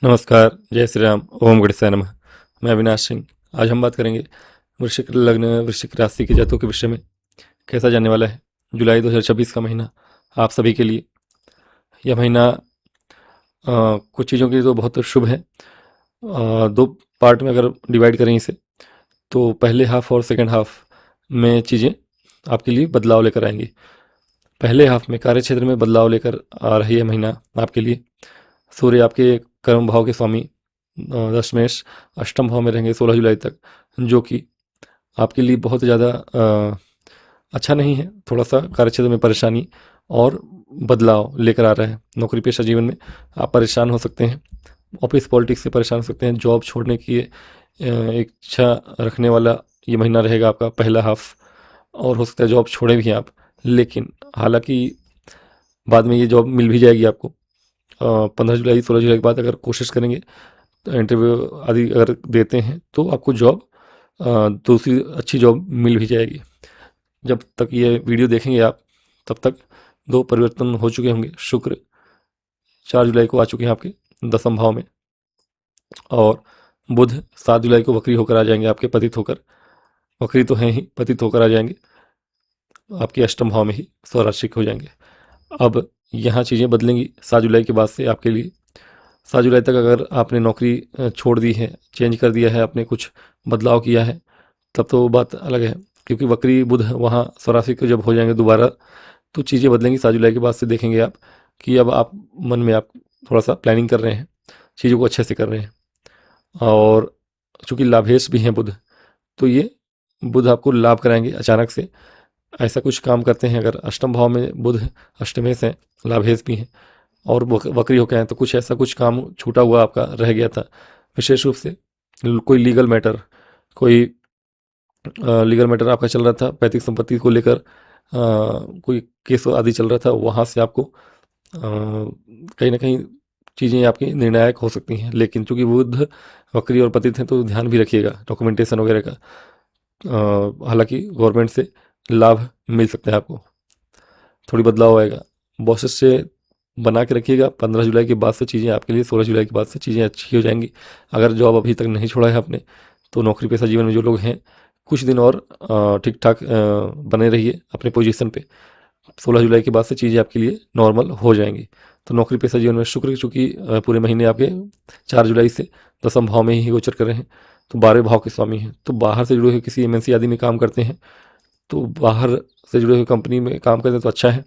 नमस्कार, जय श्री राम, ओम गणेशाय नमः। मैं अविनाश सिंह। आज हम बात करेंगे वृश्चिक लग्न, वृश्चिक राशि के जातकों के विषय में। कैसा जाने वाला है जुलाई 2026 का महीना आप सभी के लिए। यह महीना कुछ चीज़ों के लिए तो बहुत शुभ है। दो पार्ट में अगर डिवाइड करें इसे, तो पहले हाफ और सेकंड हाफ में चीज़ें आपके लिए बदलाव लेकर आएंगी। पहले हाफ में कार्य क्षेत्र में बदलाव लेकर आ रही है महीना आपके लिए। सूर्य आपके कर्म भाव के स्वामी दशमेश अष्टम भाव में रहेंगे 16 जुलाई तक, जो कि आपके लिए बहुत ज़्यादा अच्छा नहीं है। थोड़ा सा कार्यक्षेत्र में परेशानी और बदलाव लेकर आ रहा है। नौकरी पेशा जीवन में आप परेशान हो सकते हैं, ऑफिस पॉलिटिक्स से परेशान हो सकते हैं, जॉब छोड़ने की इच्छा रखने वाला ये महीना रहेगा आपका पहला हाफ। और हो सकता है जॉब छोड़े भी आप, लेकिन हालांकि बाद में ये जॉब मिल भी जाएगी आपको। 15 जुलाई 16 जुलाई के बाद अगर कोशिश करेंगे तो इंटरव्यू आदि अगर देते हैं तो आपको जॉब दूसरी अच्छी जॉब मिल भी जाएगी। जब तक ये वीडियो देखेंगे आप, तब तक दो परिवर्तन हो चुके होंगे। शुक्र 4 जुलाई को आ चुके हैं आपके 10वें भाव में, और बुध 7 जुलाई को वक्री होकर आ जाएंगे आपके, पतित होकर। वक्री तो हैं ही, पतित होकर आ जाएंगे आपके 8वें भाव में ही, स्वराशिक हो जाएंगे। अब यहाँ चीज़ें बदलेंगी 7 जुलाई के बाद से आपके लिए। 7 जुलाई तक अगर आपने नौकरी छोड़ दी है, चेंज कर दिया है, आपने कुछ बदलाव किया है, तब तो बात अलग है। क्योंकि वक्री बुध वहाँ स्वराशि को जब हो जाएंगे दोबारा, तो चीज़ें बदलेंगी। 7 जुलाई के बाद से देखेंगे आप कि अब आप मन में आप थोड़ा सा प्लानिंग कर रहे हैं, चीज़ों को अच्छे से कर रहे हैं। और चूँकि लाभेश भी हैं बुध, तो ये बुध आपको लाभ कराएंगे अचानक से। ऐसा कुछ काम करते हैं अगर अष्टम भाव में बुध अष्टमेश हैं, लाभेश भी हैं और वक्री होकर हैं, तो कुछ ऐसा कुछ काम छूटा हुआ आपका रह गया था, विशेष रूप से कोई लीगल मैटर, कोई लीगल मैटर आपका चल रहा था, पैतृक संपत्ति को लेकर कोई केस आदि चल रहा था, वहाँ से आपको कहीं ना कहीं चीज़ें आपकी निर्णायक हो सकती हैं। लेकिन चूंकि बुध वक्री और पतित हैं, तो ध्यान भी रखिएगा डॉक्यूमेंटेशन वगैरह का। हालांकि गवर्नमेंट से लाभ मिल सकता है आपको, थोड़ी बदलाव आएगा। बॉसेस से बना के रखिएगा। 15 जुलाई के बाद से चीज़ें आपके लिए, 16 जुलाई के बाद से चीज़ें अच्छी हो जाएंगी। अगर जॉब अभी तक नहीं छोड़ा है आपने, तो नौकरी पेशा जीवन में जो लोग हैं, कुछ दिन और ठीक ठाक बने रहिए अपने पोजीशन पे। 16 जुलाई के बाद से चीज़ें आपके लिए नॉर्मल हो जाएंगी। तो नौकरी पेशा जीवन में शुक्र चूँकि पूरे महीने आपके 4 जुलाई से 10वें भाव में ही गोचर कर रहे हैं, तो 12वें भाव के स्वामी हैं। तो बाहर से जुड़े हुए किसी एमएनसी आदि में काम करते हैं, तो बाहर से जुड़े हुए कंपनी में काम करते हैं तो अच्छा है,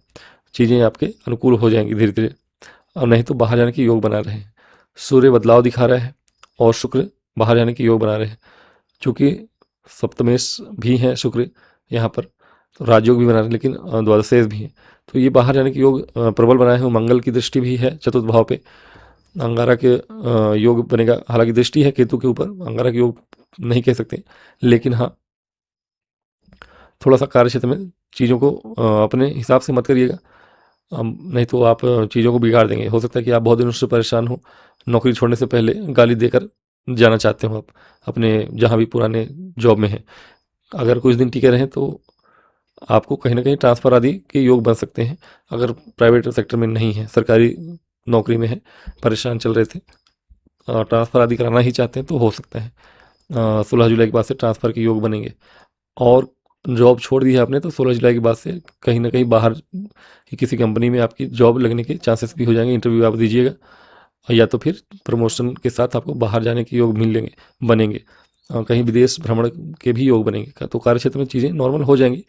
चीज़ें आपके अनुकूल हो जाएंगी धीरे धीरे। और नहीं तो बाहर जाने की योग बना रहे हैं। सूर्य बदलाव दिखा रहा है और शुक्र बाहर जाने की योग बना रहे हैं। चूँकि सप्तमेश भी हैं शुक्र यहाँ पर, तो राजयोग भी बना रहे हैं, लेकिन द्वादशेश भी है। तो ये बाहर जाने की योग प्रबल बनाए हैं। मंगल की दृष्टि भी है चतुर्थ भाव पे, अंगारा के योग बनेगा। हालांकि दृष्टि है केतु के ऊपर, अंगारा के योग नहीं कह सकते, लेकिन हाँ थोड़ा सा कार्य क्षेत्र में चीज़ों को अपने हिसाब से मत करिएगा, नहीं तो आप चीज़ों को बिगाड़ देंगे। हो सकता है कि आप बहुत दिनों से परेशान हो, नौकरी छोड़ने से पहले गाली देकर जाना चाहते हो आप अपने जहाँ भी पुराने जॉब में हैं। अगर कुछ दिन टिके रहें तो आपको कहीं ना कहीं ट्रांसफ़र आदि के योग बन सकते हैं। अगर प्राइवेट सेक्टर में नहीं है, सरकारी नौकरी में है, परेशान चल रहे थे, ट्रांसफ़र आदि कराना ही चाहते हैं, तो हो सकता है 16 जुलाई के बाद से ट्रांसफ़र के योग बनेंगे। और जॉब छोड़ दी है आपने, तो 16 जुलाई के बाद से कहीं ना कहीं बाहर की किसी कंपनी में आपकी जॉब लगने के चांसेस भी हो जाएंगे। इंटरव्यू आप दीजिएगा, या तो फिर प्रमोशन के साथ आपको बाहर जाने के योग मिलेंगे, बनेंगे। कहीं विदेश भ्रमण के भी योग बनेंगे। तो कार्य क्षेत्र में चीज़ें नॉर्मल हो जाएंगी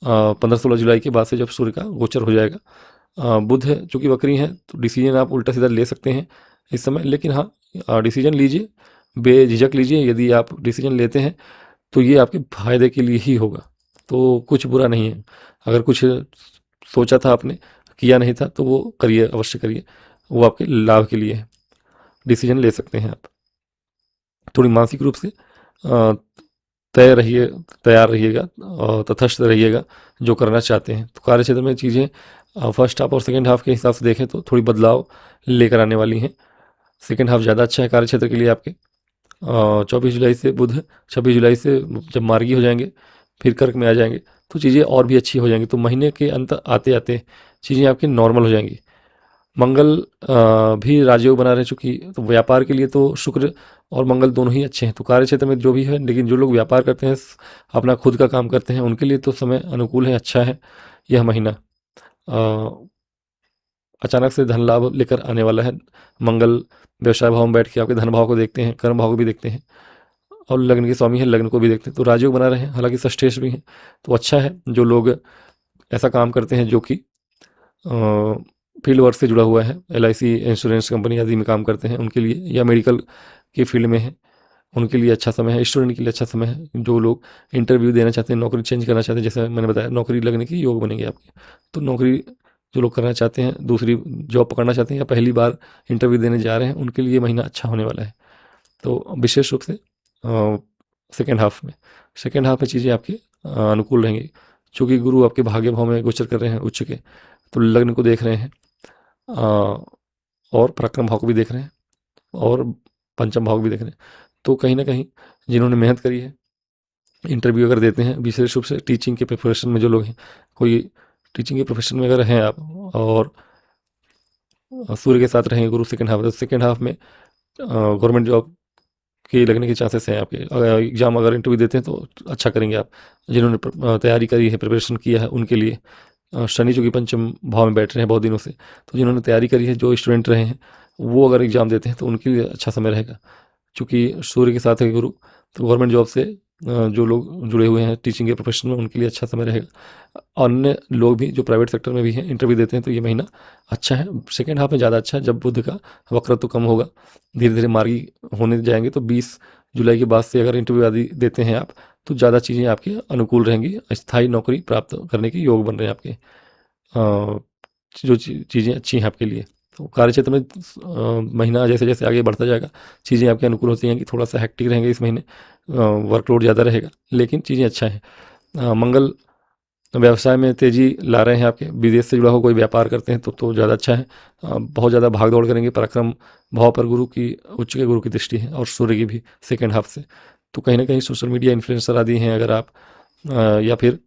15-16 जुलाई के बाद से, जब सूर्य का गोचर हो जाएगा। बुध है चूँकि वक्री हैं, तो डिसीजन आप उल्टा सीधा ले सकते हैं इस समय। लेकिन हाँ, डिसीजन लीजिए, बेझिझक लीजिए। यदि आप डिसीजन लेते हैं तो ये आपके फायदे के लिए ही होगा, तो कुछ बुरा नहीं है। अगर कुछ सोचा था आपने, किया नहीं था, तो वो करिए, अवश्य करिए, वो आपके लाभ के लिए है। डिसीजन ले सकते हैं आप। थोड़ी मानसिक रूप से अ, तय रहिए, तैयार रहिएगा और तटस्थ रहिएगा जो करना चाहते हैं। तो कार्य क्षेत्र में चीज़ें फर्स्ट हाफ और सेकंड हाफ के हिसाब से देखें तो थोड़ी बदलाव लेकर आने वाली हैं। सेकंड हाफ ज़्यादा अच्छा है कार्य क्षेत्र के लिए आपके। 24 जुलाई से बुध, 26 जुलाई से जब मार्गी हो जाएंगे, फिर कर्क में आ जाएंगे, तो चीज़ें और भी अच्छी हो जाएंगी। तो महीने के अंत आते आते चीज़ें आपकी नॉर्मल हो जाएंगी। मंगल भी राजयोग बना रहे हैं, चूंकि तो व्यापार के लिए तो शुक्र और मंगल दोनों ही अच्छे हैं। तो कार्य क्षेत्र में जो भी है, लेकिन जो लोग व्यापार करते हैं, अपना खुद का काम करते हैं, उनके लिए तो समय अनुकूल है, अच्छा है यह महीना। अ, अचानक से धन लाभ लेकर आने वाला है। मंगल व्यवसाय भाव में बैठ के आपके धन भाव को देखते हैं, कर्म भाव को भी देखते हैं, और लग्न के स्वामी है, लग्न को भी देखते हैं। तो राजयोग बना रहे हैं, हालांकि षष्ठेश भी है, तो अच्छा है। जो लोग ऐसा काम करते हैं जो कि फील्ड वर्क से जुड़ा हुआ है, LIC इंश्योरेंस कंपनी आदि में काम करते हैं, उनके लिए, या मेडिकल की फील्ड में है, उनके लिए अच्छा समय है। स्टूडेंट के लिए अच्छा समय है। जो लोग इंटरव्यू देना चाहते हैं, नौकरी चेंज करना चाहते हैं, जैसे मैंने बताया नौकरी लगने की योग बनेंगे आपके, तो नौकरी जो लोग करना चाहते हैं, दूसरी जॉब पकड़ना चाहते हैं, या पहली बार इंटरव्यू देने जा रहे हैं, उनके लिए महीना अच्छा होने वाला है। तो विशेष रूप से सेकेंड हाफ में चीज़ें आपकी अनुकूल रहेंगी, चूँकि गुरु आपके भाग्य भाव में गोचर कर रहे हैं उच्च के, तो लग्न को देख रहे हैं, और पराक्रम भाव को भी देख रहे हैं, और पंचम भाव को भी देख रहे हैं। तो कहीं ना कहीं जिन्होंने मेहनत करी है, इंटरव्यू अगर देते हैं, विशेष रूप से टीचिंग के प्रोफेशन में जो लोग हैं, कोई टीचिंग के प्रोफेशन में अगर हैं आप, और सूर्य के साथ रहेंगे गुरु सेकेंड हाफ में गवर्नमेंट जॉब के लगने के चांसेस हैं आपके। अगर एग्ज़ाम अगर इंटरव्यू देते हैं तो अच्छा करेंगे आप। जिन्होंने तैयारी करी है, प्रिपरेशन किया है, उनके लिए शनि जो कि पंचम भाव में बैठ रहे हैं बहुत दिनों से, तो जिन्होंने तैयारी करी है, जो स्टूडेंट रहे हैं, वो अगर एग्ज़ाम देते हैं तो उनके लिए अच्छा समय रहेगा। चूँकि सूर्य के साथ है गुरु, तो गवर्नमेंट जॉब से जो लोग जुड़े हुए हैं टीचिंग के प्रोफेशन में, उनके लिए अच्छा समय रहेगा। अन्य लोग भी जो प्राइवेट सेक्टर में भी हैं, इंटरव्यू देते हैं, तो ये महीना अच्छा है। सेकेंड हाफ में ज़्यादा अच्छा है, जब बुध का वक्रत्व कम होगा, धीरे धीरे मार्गी होने जाएंगे। तो 20 जुलाई के बाद से अगर इंटरव्यू आदि देते हैं आप, तो ज़्यादा चीज़ें आपकी अनुकूल रहेंगी। स्थायी नौकरी प्राप्त करने के योग बन रहे हैं आपके। जो चीज़ें अच्छी हैं आपके लिए। तो कार्य क्षेत्र में महीना जैसे जैसे आगे बढ़ता जाएगा, चीज़ें आपके अनुकूल होती जाएंगी। थोड़ा सा हेक्टिक रहेंगे इस महीने, वर्कलोड ज़्यादा रहेगा, लेकिन चीज़ें अच्छा है। मंगल व्यवसाय में तेज़ी ला रहे हैं आपके। विदेश से जुड़ा हो कोई व्यापार करते हैं तो ज़्यादा अच्छा है। बहुत ज़्यादा भाग दौड़ करेंगे। पराक्रम भाव पर गुरु की, उच्च के गुरु की दृष्टि है, और सूर्य की भी सेकेंड हाफ से। तो कहीं ना कहीं सोशल मीडिया इन्फ्लुएंसर आदि हैं अगर आप, या फिर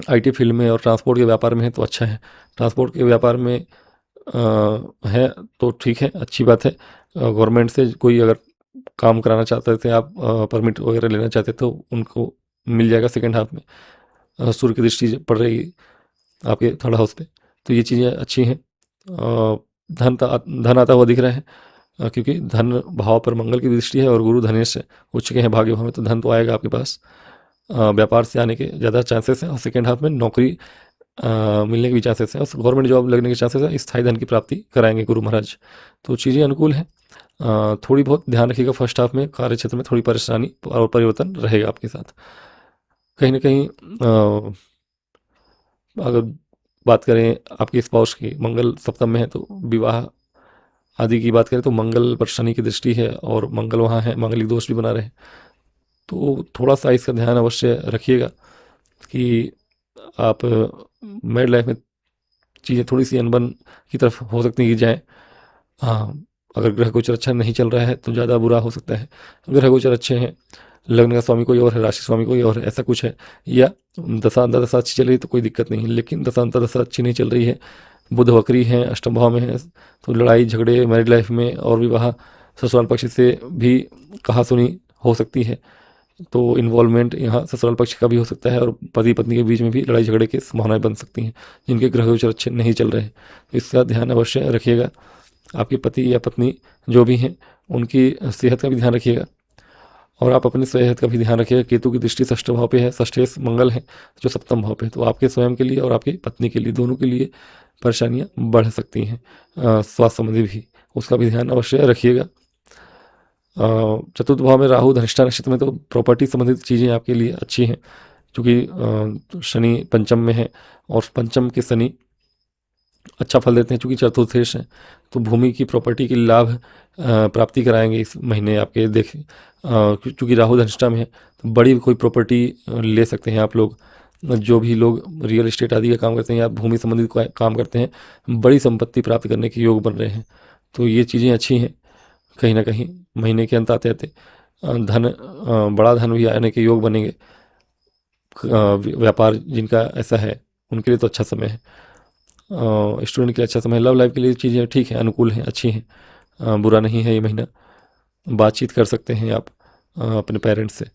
IT फील्ड में और ट्रांसपोर्ट के व्यापार में है, तो अच्छा है। ट्रांसपोर्ट के व्यापार में है तो ठीक है, अच्छी बात है। गवर्नमेंट से कोई अगर काम कराना चाहते थे आप, परमिट वगैरह लेना चाहते, तो उनको मिल जाएगा सेकेंड हाफ में। सूर्य की दृष्टि पड़ रही आपके थर्ड हाउस पे, तो ये चीज़ें अच्छी हैं। धन आता हुआ दिख रहा है, क्योंकि धन भाव पर मंगल की दृष्टि है, और गुरु धनेश उच्च के हैं भाग्य भाव में, तो धन तो आएगा आपके पास। व्यापार से आने के ज़्यादा चांसेस हैं, और सेकेंड हाफ में नौकरी मिलने के भी चांसेस हैं, और गवर्नमेंट जॉब लगने के चांसेस हैं। स्थायी धन की प्राप्ति कराएंगे गुरु महाराज, तो चीज़ें अनुकूल हैं। थोड़ी बहुत ध्यान रखिएगा, फर्स्ट हाफ में कार्य क्षेत्र में थोड़ी परेशानी और परिवर्तन रहेगा आपके साथ। कहीं ना कहीं अगर बात करें आपके स्पाउस की, मंगल सप्तम में है, तो विवाह आदि की बात करें तो मंगल पर शनि की दृष्टि है, और मंगल वहाँ है, मांगलिक दोष भी बना रहे हैं। तो थोड़ा सा इसका ध्यान अवश्य रखिएगा कि आप मैरिड लाइफ में चीज़ें थोड़ी सी अनबन की तरफ हो सकती है कि जाएँ। हाँ, अगर ग्रह गोचर अच्छा नहीं चल रहा है तो ज़्यादा बुरा हो सकता है। ग्रह गोचर अच्छे हैं, लग्न का स्वामी कोई और है, राशि स्वामी कोई और है, ऐसा कुछ है, या दशा अंतर्दशा अच्छी चल रही है तो कोई दिक्कत नहीं है। लेकिन दशा अंतर्दशा अच्छी नहीं चल रही है, बुध वक्री है, अष्टम भाव में है, तो लड़ाई झगड़े मैरिड लाइफ में और विवाह ससुराल पक्ष से भी कहा सुनी हो सकती है। तो इन्वॉल्वमेंट यहाँ ससुराल पक्ष का भी हो सकता है, और पति पत्नी के बीच में भी लड़ाई झगड़े की संभावनाएं बन सकती हैं, जिनके ग्रह गोचर अच्छे नहीं चल रहे हैं। इसका ध्यान अवश्य रखिएगा। आपके पति या पत्नी जो भी हैं, उनकी सेहत का भी ध्यान रखिएगा, और आप अपनी सेहत का भी ध्यान रखिएगा। केतु की दृष्टि षष्ठ भाव पे है, षष्ठेश मंगल है जो सप्तम भाव पे है, तो आपके स्वयं के लिए और आपकी पत्नी के लिए, दोनों के लिए परेशानियां बढ़ सकती हैं, स्वास्थ्य संबंधी भी, उसका भी ध्यान अवश्य रखिएगा। चतुर्थ भाव में राहु, धनिष्ठा नक्षत्र में, तो प्रॉपर्टी संबंधित चीज़ें आपके लिए अच्छी हैं, क्योंकि शनि पंचम में है, और पंचम के शनि अच्छा फल देते हैं, चूँकि चतुर्थेश हैं, तो भूमि की प्रॉपर्टी की लाभ प्राप्ति कराएंगे इस महीने आपके। देख, चूँकि राहु धनिष्ठा में है, तो बड़ी कोई प्रॉपर्टी ले सकते हैं आप लोग। जो भी लोग रियल एस्टेट आदि का काम करते हैं, या भूमि संबंधित काम करते हैं, बड़ी संपत्ति प्राप्त करने के योग बन रहे हैं, तो ये चीज़ें अच्छी हैं। कहीं ना कहीं महीने के अंत आते आते बड़ा धन भी आने के योग बनेंगे। व्यापार जिनका ऐसा है, उनके लिए तो अच्छा समय है। स्टूडेंट के लिए अच्छा समय, लव लाइफ के लिए चीज़ें ठीक हैं, अनुकूल हैं, अच्छी हैं, बुरा नहीं है ये महीना। बातचीत कर सकते हैं आप अपने पेरेंट्स से,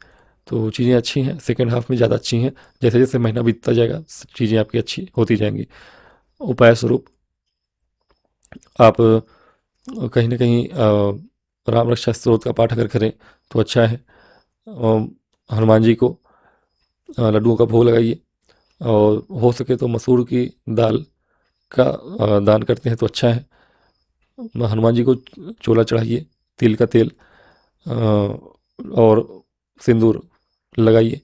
तो चीज़ें अच्छी हैं। सेकेंड हाफ में ज़्यादा अच्छी हैं, जैसे जैसे महीना बीतता जाएगा चीज़ें आपकी अच्छी होती जाएंगी। उपाय स्वरूप आप कहीं ना कहीं राम रक्षा स्तोत्र का पाठ अगर करें तो अच्छा है। हनुमान जी को लड्डुओं का भोग लगाइए, और हो सके तो मसूर की दाल का दान करते हैं तो अच्छा है। हनुमान जी को चोला चढ़ाइए, तिल का तेल और सिंदूर लगाइए।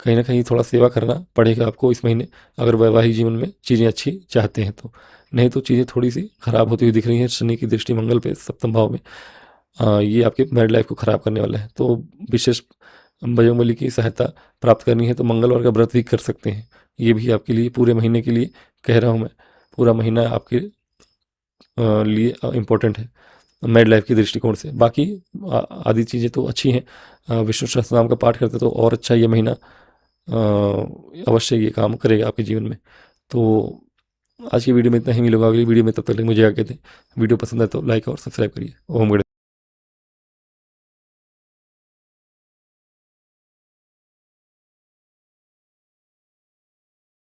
कहीं ना कहीं थोड़ा सेवा करना पड़ेगा आपको इस महीने, अगर वैवाहिक जीवन में चीज़ें अच्छी चाहते हैं तो। नहीं तो चीज़ें थोड़ी सी खराब होती हुई दिख रही हैं, शनि की दृष्टि मंगल पे सप्तम भाव में, ये आपके मैरिड लाइफ को ख़राब करने वाला है। तो विशेष बजरंगबली की सहायता प्राप्त करनी है तो मंगलवार का व्रत भी कर सकते हैं। ये भी आपके लिए पूरे महीने के लिए कह रहा हूँ मैं, पूरा महीना आपके लिए इम्पोर्टेंट है मैरिड लाइफ की दृष्टिकोण से। बाकी आदि चीज़ें तो अच्छी हैं। विष्णु सहस्त्रनाम का पाठ करते तो और अच्छा ये महीना अवश्य ये काम करेगा आपके जीवन में। तो आज की वीडियो में इतना ही, मिलूंगा अगली वीडियो में, तब तक मुझे आगे दें। वीडियो पसंद है तो लाइक और सब्सक्राइब करिए। ओम गणेश।